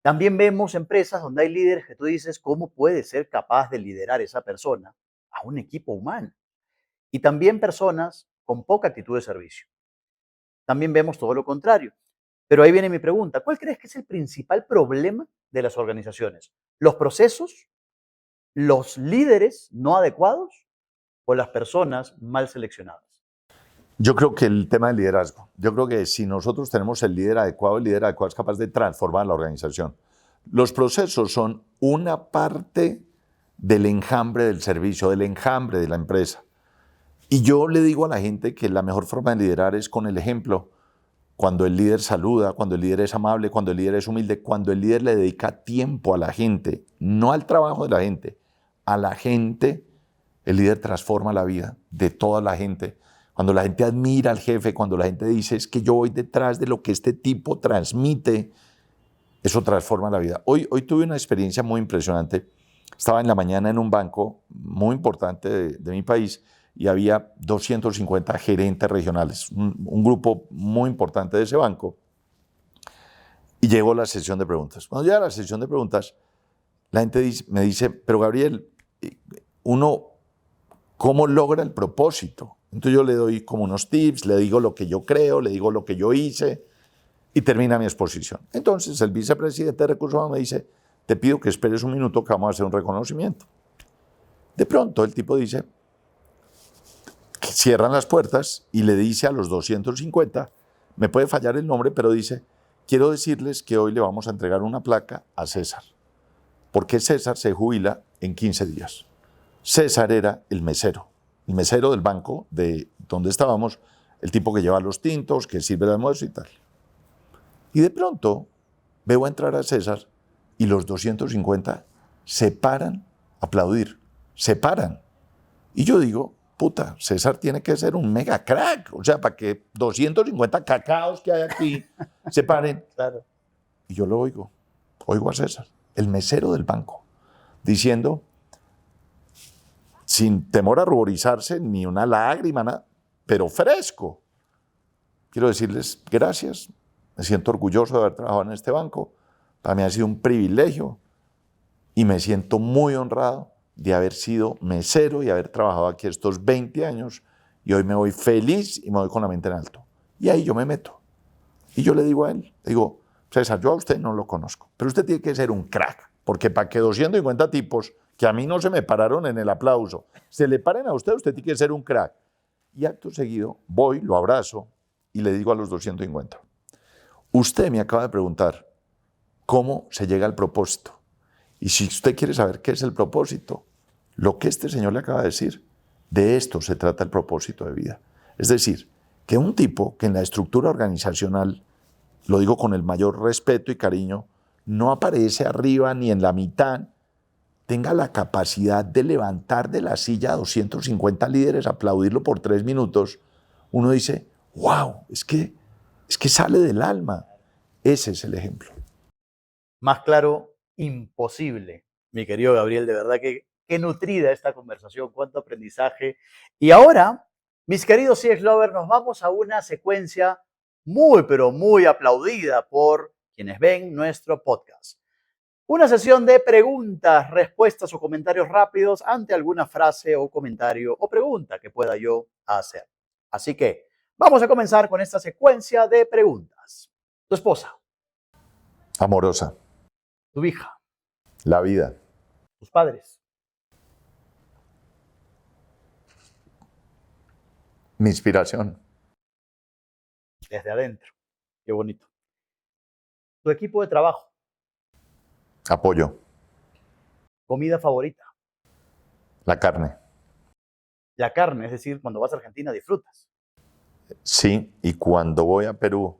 También vemos empresas donde hay líderes que tú dices, ¿cómo puede ser capaz de liderar esa persona a un equipo humano? Y también personas con poca actitud de servicio. También vemos todo lo contrario. Pero ahí viene mi pregunta, ¿cuál crees que es el principal problema de las organizaciones? ¿Los procesos, los líderes no adecuados o las personas mal seleccionadas? Yo creo que el tema del liderazgo, yo creo que si nosotros tenemos el líder adecuado es capaz de transformar la organización. Los procesos son una parte del enjambre del servicio, del enjambre de la empresa. Y yo le digo a la gente que la mejor forma de liderar es con el ejemplo. Cuando el líder saluda, cuando el líder es amable, cuando el líder es humilde, cuando el líder le dedica tiempo a la gente, no al trabajo de la gente, a la gente, el líder transforma la vida de toda la gente. Cuando la gente admira al jefe, cuando la gente dice es que yo voy detrás de lo que este tipo transmite, eso transforma la vida. Hoy tuve una experiencia muy impresionante. Estaba en la mañana en un banco muy importante de mi país y había 250 gerentes regionales, un grupo muy importante de ese banco. Y llegó la sesión de preguntas. Cuando llega la sesión de preguntas, la gente me dice, pero Gabriel, uno, ¿cómo logra el propósito? Entonces yo le doy como unos tips, le digo lo que yo creo, le digo lo que yo hice y termina mi exposición. Entonces el vicepresidente de Recursos Humanos me dice, te pido que esperes un minuto que vamos a hacer un reconocimiento. De pronto el tipo dice, que cierran las puertas y le dice a los 250, me puede fallar el nombre, pero dice, quiero decirles que hoy le vamos a entregar una placa a César, porque César se jubila en 15 días. César era el mesero del banco de donde estábamos, el tipo que lleva los tintos, que sirve el almuerzo y tal. Y de pronto veo entrar a César y los 250 se paran a aplaudir, se paran. Y yo digo, puta, César tiene que ser un mega crack, o sea, para que 250 cacaos que hay aquí se paren. Claro. Y yo lo oigo a César, el mesero del banco, diciendo, sin temor a ruborizarse, ni una lágrima, nada, pero fresco. quiero decirles gracias. Me siento orgulloso de haber trabajado en este banco. Para mí ha sido un privilegio y me siento muy honrado de haber sido mesero y haber trabajado aquí estos 20 años y hoy me voy feliz y me voy con la mente en alto. Y ahí yo me meto. Y yo le digo a él, le digo, César, yo a usted no lo conozco, pero usted tiene que ser un crack, porque para que 250 tipos que a mí no se me pararon en el aplauso, se le paren a usted, usted tiene que ser un crack. Y acto seguido voy, lo abrazo y le digo a los 250, usted me acaba de preguntar cómo se llega al propósito. Y si usted quiere saber qué es el propósito, lo que este señor le acaba de decir, de esto se trata el propósito de vida. Es decir, que un tipo que en la estructura organizacional, lo digo con el mayor respeto y cariño, no aparece arriba ni en la mitad, tenga la capacidad de levantar de la silla a 250 líderes, aplaudirlo por 3 minutos, uno dice, wow, es que sale del alma. Ese es el ejemplo. Más claro, imposible, mi querido Gabriel. De verdad que qué nutrida esta conversación, cuánto aprendizaje. Y ahora, mis queridos CX Lovers, nos vamos a una secuencia muy, pero muy aplaudida por quienes ven nuestro podcast. Una sesión de preguntas, respuestas o comentarios rápidos ante alguna frase o comentario o pregunta que pueda yo hacer. Así que vamos a comenzar con esta secuencia de preguntas. Tu esposa, Amorosa. tu hija, La vida. tus padres, Mi inspiración. desde adentro. Qué bonito. Tu equipo de trabajo, Apoyo. comida favorita, La carne. la carne, es decir, cuando vas a Argentina disfrutas. Sí, y cuando voy a Perú,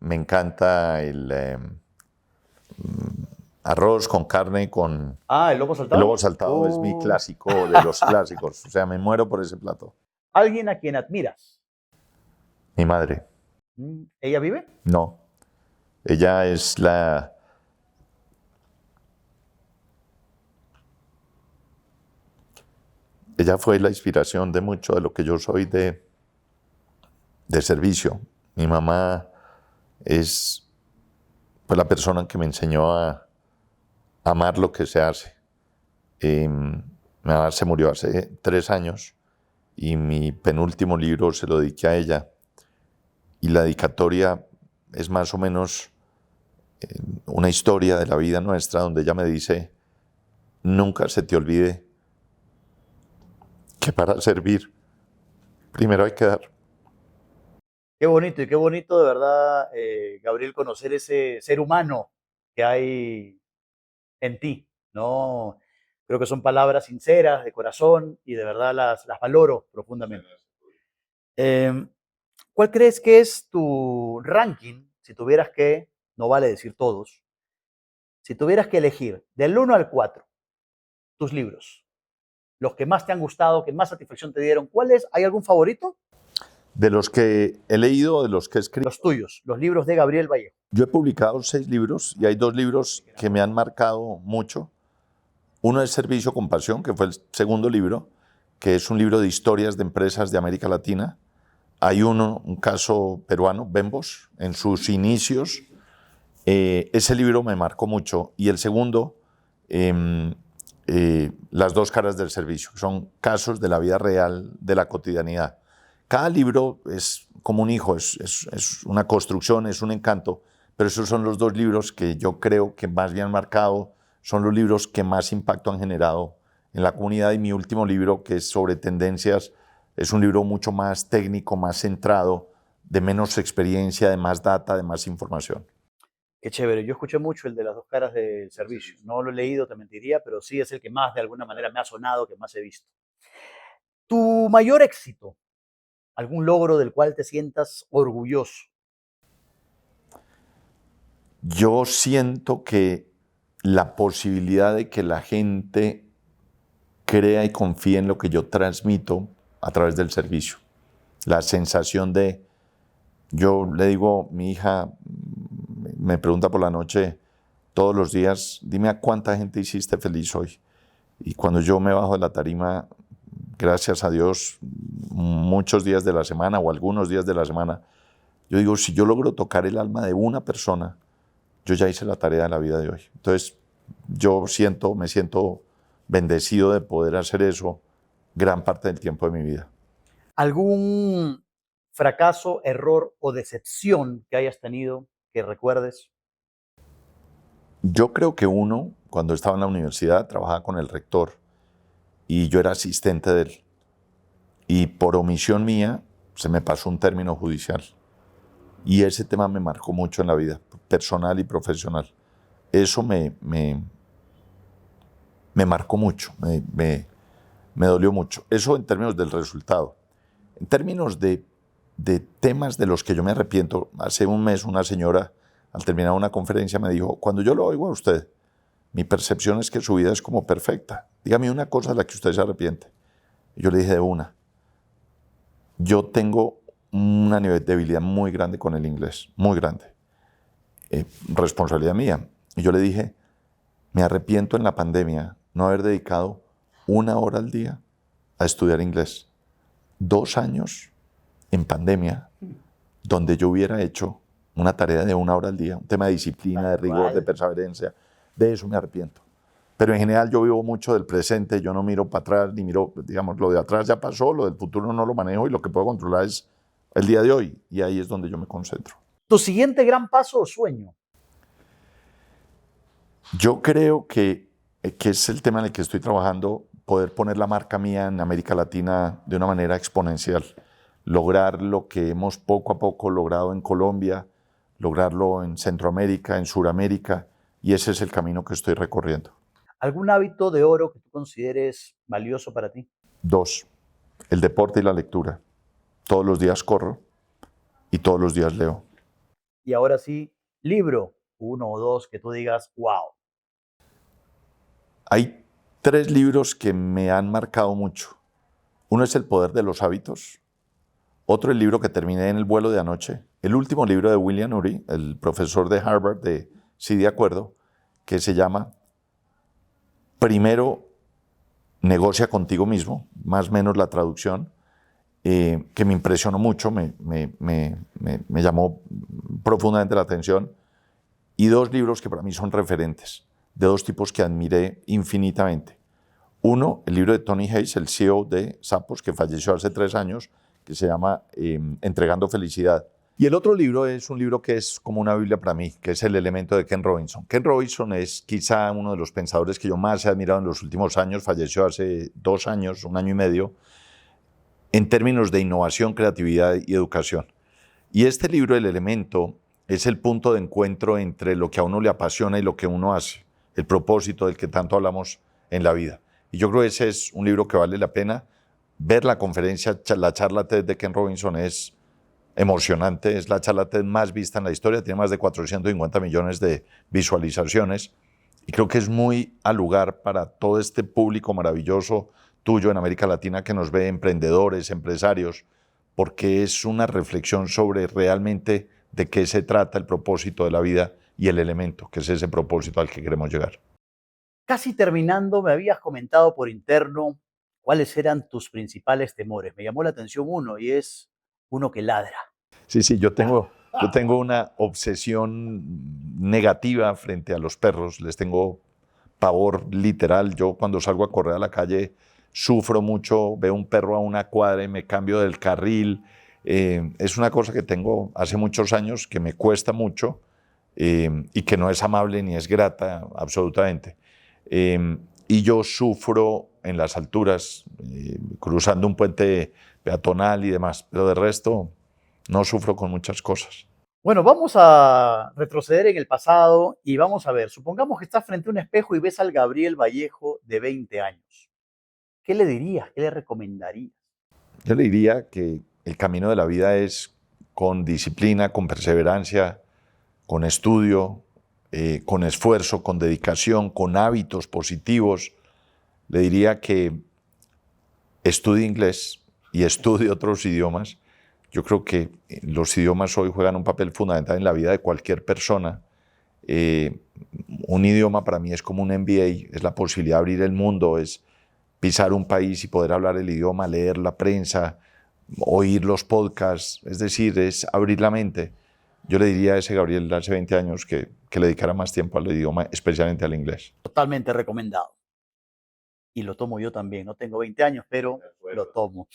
me encanta el arroz con carne con... Ah, el lobo saltado. El lobo saltado es mi clásico de los clásicos. O sea, me muero por ese plato. Alguien a quien admiras. Mi madre. ¿Ella vive? No. Ella es la... Ella fue la inspiración de mucho de lo que yo soy de servicio. Mi mamá es pues, la persona que me enseñó a amar lo que se hace. Mi mamá se murió hace 3 años y mi penúltimo libro se lo dediqué a ella. Y la dedicatoria es más o menos una historia de la vida nuestra donde ella me dice, nunca se te olvide que para servir primero hay que dar. Qué bonito y qué bonito de verdad, Gabriel, conocer ese ser humano que hay en ti, ¿no? Creo que son palabras sinceras, de corazón, y de verdad las valoro profundamente. ¿Cuál crees que es tu ranking, si tuvieras que, no vale decir todos, si tuvieras que elegir del 1 al 4 tus libros, los que más te han gustado, que más satisfacción te dieron, ¿cuáles? ¿Hay algún favorito? De los que he leído, de los que he escrito. Los tuyos, los libros de Gabriel Vallejo. Yo he publicado 6 libros y hay 2 libros que me han marcado mucho. Uno es Servicio con Pasión, que fue el segundo libro, que es un libro de historias de empresas de América Latina. Hay un caso peruano, Bembos, en sus inicios. Ese libro me marcó mucho. Y el segundo, Las 2 caras del servicio, que son casos de la vida real, de la cotidianidad. Cada libro es como un hijo, es una construcción, es un encanto, pero esos son los 2 libros que yo creo que más me han marcado, son los libros que más impacto han generado en la comunidad. Y mi último libro, que es sobre tendencias, es un libro mucho más técnico, más centrado, de menos experiencia, de más data, de más información. Qué chévere. Yo escuché mucho el de las 2 caras del servicio. No lo he leído, te mentiría, pero sí es el que más de alguna manera me ha sonado, que más he visto. Tu mayor éxito, algún logro del cual te sientas orgulloso. Yo siento que la posibilidad de que la gente crea y confíe en lo que yo transmito a través del servicio. La sensación de, yo le digo, mi hija me pregunta por la noche todos los días, dime a cuánta gente hiciste feliz hoy. Y cuando yo me bajo de la tarima, gracias a Dios, muchos días de la semana o algunos días de la semana, Yo digo, si yo logro tocar el alma de una persona, yo ya hice la tarea de la vida de hoy. Entonces, me siento bendecido de poder hacer eso gran parte del tiempo de mi vida. ¿Algún fracaso, error o decepción que hayas tenido que recuerdes? Yo creo que uno, cuando estaba en la universidad, trabajaba con el rector y yo era asistente de él. Y por omisión mía, se me pasó un término judicial. Y ese tema me marcó mucho en la vida, personal y profesional. Eso me marcó mucho, me dolió mucho. Eso en términos del resultado. En términos de temas de los que yo me arrepiento, hace un mes una señora, al terminar una conferencia, me dijo, cuando yo lo oigo a usted, mi percepción es que su vida es como perfecta. Dígame una cosa de la que usted se arrepiente. Y yo le dije de una. Yo tengo una debilidad muy grande con el inglés, muy grande. Responsabilidad mía. Y yo le dije, me arrepiento en la pandemia no haber dedicado 1 hora al día a estudiar inglés. 2 años en pandemia, donde yo hubiera hecho una tarea de 1 hora al día, un tema de disciplina, de rigor, de perseverancia, de eso me arrepiento. Pero en general yo vivo mucho del presente, yo no miro para atrás, ni miro, digamos, lo de atrás ya pasó, lo del futuro no lo manejo y lo que puedo controlar es el día de hoy, y ahí es donde yo me concentro. ¿Tu siguiente gran paso o sueño? Yo creo que es el tema en el que estoy trabajando, poder poner la marca mía en América Latina de una manera exponencial, lograr lo que hemos poco a poco logrado en Colombia, lograrlo en Centroamérica, en Suramérica, y ese es el camino que estoy recorriendo. ¿Algún hábito de oro que tú consideres valioso para ti? 2, el deporte y la lectura. Todos los días corro y todos los días leo. Y ahora sí, libro, 1 o 2 que tú digas, wow. Hay 3 libros que me han marcado mucho. Uno es El poder de los hábitos. Otro, el libro que terminé en el vuelo de anoche. El último libro de William Ury, el profesor de Harvard de Sí de Acuerdo, que se llama Primero negocia contigo mismo, más o menos la traducción, que me impresionó mucho, me llamó profundamente la atención. Y 2 libros que para mí son referentes, de 2 tipos que admiré infinitamente. Uno, el libro de Tony Hayes, el CEO de Zappos, que falleció hace 3 años, que se llama Entregando Felicidad. Y el otro libro es un libro que es como una Biblia para mí, que es El elemento de Ken Robinson. Ken Robinson es quizá uno de los pensadores que yo más he admirado en los últimos años, falleció hace 2 años, 1 año y medio, en términos de innovación, creatividad y educación. Y este libro, El elemento, es el punto de encuentro entre lo que a uno le apasiona y lo que uno hace, el propósito del que tanto hablamos en la vida. Y yo creo que ese es un libro que vale la pena. Ver la conferencia, la charla TED de Ken Robinson es emocionante, es la charla TED más vista en la historia, tiene más de 450 millones de visualizaciones y creo que es muy al lugar para todo este público maravilloso tuyo en América Latina que nos ve, emprendedores, empresarios, porque es una reflexión sobre realmente de qué se trata el propósito de la vida y el elemento, que es ese propósito al que queremos llegar. Casi terminando, me habías comentado por interno cuáles eran tus principales temores. Me llamó la atención uno y es uno que ladra. Sí, yo tengo una obsesión negativa frente a los perros, les tengo pavor literal. Yo cuando salgo a correr a la calle sufro mucho, veo un perro a una cuadra y me cambio del carril. Es una cosa que tengo hace muchos años, que me cuesta mucho y que no es amable ni es grata absolutamente. Y yo sufro en las alturas, cruzando un puente peatonal y demás, pero de resto no sufro con muchas cosas. Bueno, vamos a retroceder en el pasado y vamos a ver, supongamos que estás frente a un espejo y ves al Gabriel Vallejo de 20 años. ¿Qué le dirías? ¿Qué le recomendarías? Yo le diría que el camino de la vida es con disciplina, con perseverancia, con estudio, con esfuerzo, con dedicación, con hábitos positivos. Le diría que estudie inglés y estudie otros idiomas. Yo creo que los idiomas hoy juegan un papel fundamental en la vida de cualquier persona. Un idioma para mí es como un MBA, es la posibilidad de abrir el mundo, es pisar un país y poder hablar el idioma, leer la prensa, oír los podcasts, es decir, es abrir la mente. Yo le diría a ese Gabriel de hace 20 años que le dedicara más tiempo al idioma, especialmente al inglés. Totalmente recomendado. Y lo tomo yo también. No tengo 20 años, pero lo tomo.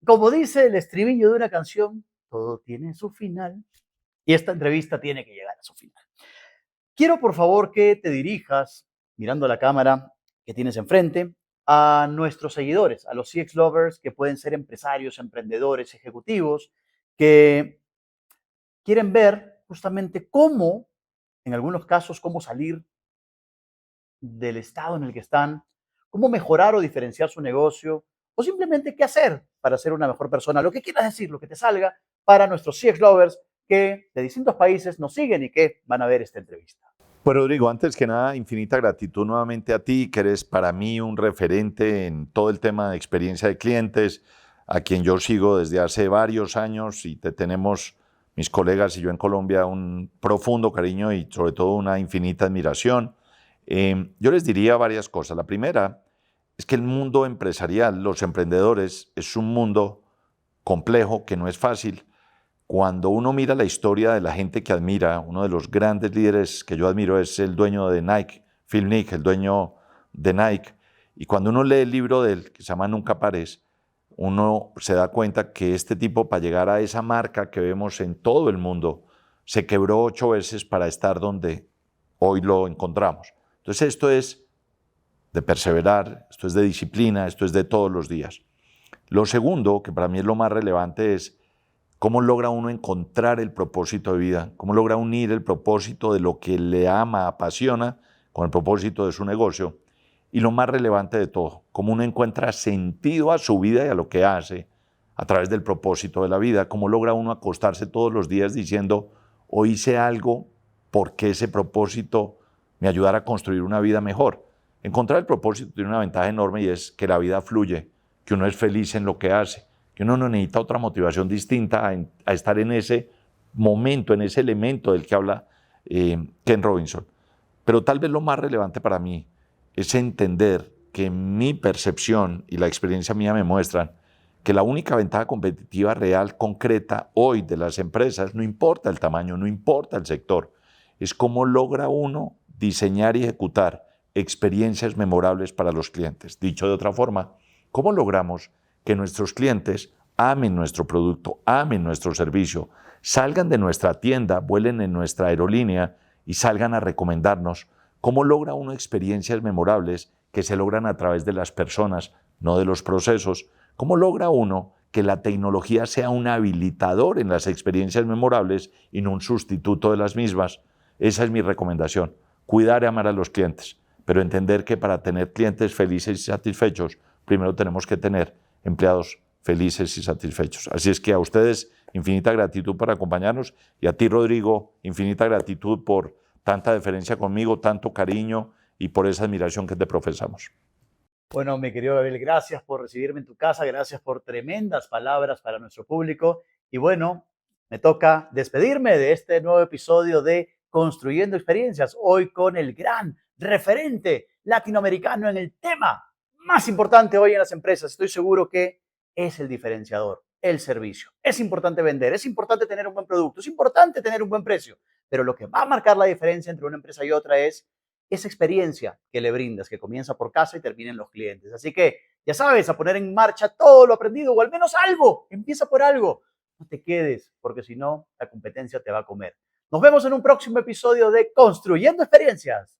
Como dice el estribillo de una canción, todo tiene su final. Y esta entrevista tiene que llegar a su final. Quiero, por favor, que te dirijas, mirando a la cámara que tienes enfrente, a nuestros seguidores, a los CX Lovers, que pueden ser empresarios, emprendedores, ejecutivos, que quieren ver justamente cómo, en algunos casos, cómo salir del estado en el que están, cómo mejorar o diferenciar su negocio, o simplemente qué hacer para ser una mejor persona. Lo que quieras decir, lo que te salga para nuestros CX Lovers que de distintos países nos siguen y que van a ver esta entrevista. Pues Rodrigo, antes que nada, infinita gratitud nuevamente a ti, que eres para mí un referente en todo el tema de experiencia de clientes, a quien yo sigo desde hace varios años y te tenemos, mis colegas y yo en Colombia, un profundo cariño y sobre todo una infinita admiración. Yo les diría varias cosas. La primera es que el mundo empresarial, los emprendedores, es un mundo complejo, que no es fácil. Cuando uno mira la historia de la gente que admira, uno de los grandes líderes que yo admiro es el dueño de Nike, Phil Knight, el dueño de Nike. Y cuando uno lee el libro de él, que se llama Nunca Pares, uno se da cuenta que este tipo, para llegar a esa marca que vemos en todo el mundo, se quebró 8 veces para estar donde hoy lo encontramos. Entonces esto es de perseverar, esto es de disciplina, esto es de todos los días. Lo segundo, que para mí es lo más relevante, es cómo logra uno encontrar el propósito de vida, cómo logra unir el propósito de lo que le ama, apasiona, con el propósito de su negocio. Y lo más relevante de todo, cómo uno encuentra sentido a su vida y a lo que hace a través del propósito de la vida, cómo logra uno acostarse todos los días diciendo, hoy hice algo porque ese propósito me ayudará a construir una vida mejor. Encontrar el propósito tiene una ventaja enorme y es que la vida fluye, que uno es feliz en lo que hace, que uno no necesita otra motivación distinta a estar en ese momento, en ese elemento del que habla Ken Robinson. Pero tal vez lo más relevante para mí es entender que mi percepción y la experiencia mía me muestran que la única ventaja competitiva real, concreta, hoy de las empresas, no importa el tamaño, no importa el sector, es cómo logra uno diseñar y ejecutar experiencias memorables para los clientes. Dicho de otra forma, ¿cómo logramos que nuestros clientes amen nuestro producto, amen nuestro servicio, salgan de nuestra tienda, vuelen en nuestra aerolínea y salgan a recomendarnos? ¿Cómo logra uno experiencias memorables que se logran a través de las personas, no de los procesos? ¿Cómo logra uno que la tecnología sea un habilitador en las experiencias memorables y no un sustituto de las mismas? Esa es mi recomendación, cuidar y amar a los clientes, pero entender que para tener clientes felices y satisfechos, primero tenemos que tener empleados felices y satisfechos. Así es que a ustedes, infinita gratitud por acompañarnos y a ti, Rodrigo, infinita gratitud por tanta deferencia conmigo, tanto cariño y por esa admiración que te profesamos. Bueno, mi querido Gabriel, gracias por recibirme en tu casa, gracias por tremendas palabras para nuestro público. Y bueno, me toca despedirme de este nuevo episodio de Construyendo Experiencias, hoy con el gran referente latinoamericano en el tema más importante hoy en las empresas. Estoy seguro que es el diferenciador, el servicio. Es importante vender, es importante tener un buen producto, es importante tener un buen precio, pero lo que va a marcar la diferencia entre una empresa y otra es esa experiencia que le brindas, que comienza por casa y termina en los clientes. Así que, ya sabes, a poner en marcha todo lo aprendido o al menos algo. Empieza por algo. No te quedes, porque si no, la competencia te va a comer. Nos vemos en un próximo episodio de Construyendo Experiencias.